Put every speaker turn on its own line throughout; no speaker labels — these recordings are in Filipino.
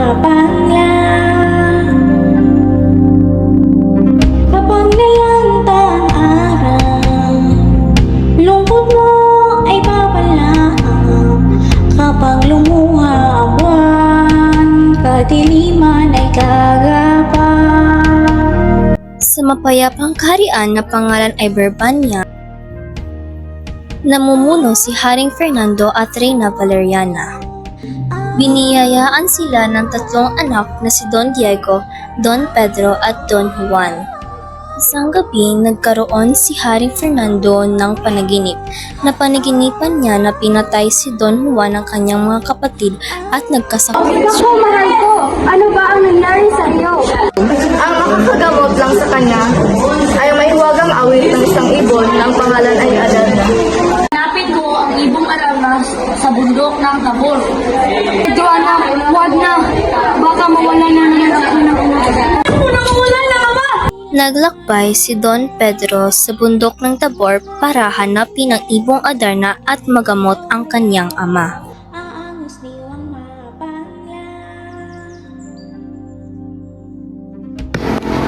mapangla. Kapag nalantang araw, lungkot mo ay babala. Kapag lumuha ang buwan, kadiliman ay gagapa.
Sa mapayapang kaharian na pangalan ay Brabania, namumuno si Haring Fernando at Reyna Valeriana. Biniyayaan sila ng tatlong anak na si Don Diego, Don Pedro at Don Juan. Isang gabi, nagkaroon si Haring Fernando ng panaginip. Napanaginipan niya na pinatay si Don Juan ng kanyang mga kapatid at nagkasakit.
Naku, mahal ko! Ano ba ang nangyari sa iyo?
Ang makakagamot lang sa kanya ay may huwagang awit ng isang ibon na ang pangalan ay Adarna.
Hanapin ko ang ibong aramas sa bundok ng Tabor. Joanna, huwag na! Baka mawala na niya ako ng
Naglakbay si Don Pedro sa bundok ng Tabor para hanapin ang ibong Adarna at magamot ang kanyang ama.
Aangos niwang mapangla.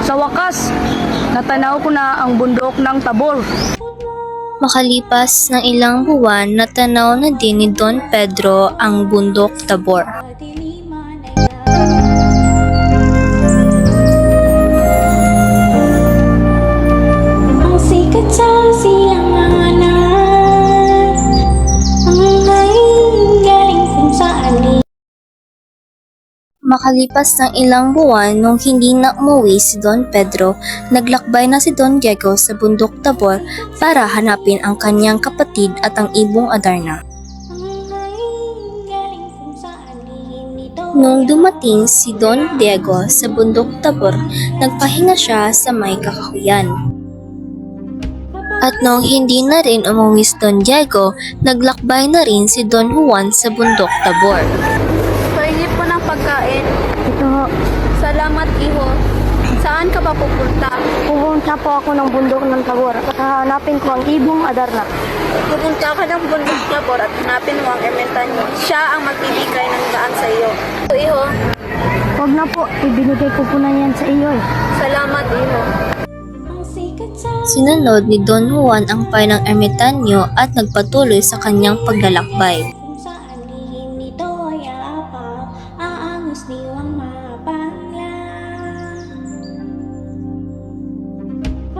Sa wakas, natanaw ko na ang bundok ng Tabor.
Makalipas ng ilang buwan, natanaw na din ni Don Pedro ang bundok Tabor.
Kadiliman ay gagapa. Ang sikat sa silanganan, ang galing kung saan.
Makalipas ng ilang buwan nung hindi na umuwi si Don Pedro, naglakbay na si Don Diego sa bundok Tabor para hanapin ang kanyang kapatid at ang ibong Adarna. Nung dumating si Don Diego sa bundok Tabor, nagpahinga siya sa may kakahuyan. At nung hindi na rin umuwi si Don Diego, naglakbay na rin si Don Juan sa bundok Tabor.
Paingit po ng pagkain.
Ito ho.
Salamat, iho. Saan ka ba pupunta?
Pupunta po ako ng bundok ng Tabor at hahanapin ko ang ibong Adarna.
Pupunta ka ng bundok ng Tabor at hanapin mo ang Ermitanyo. Siya ang magbibigay ng daan sa iyo. Iho,
Huwag na po, ibinigay ko po na yan sa iyo eh.
salamat, iho.
Ang sikat sa
Sinunod ni Don Juan ang payo ng ermitanyo at nagpatuloy sa kanyang paglalakbay.
kung saan lihim nito ay aapaw. Aangos niwang mapangla.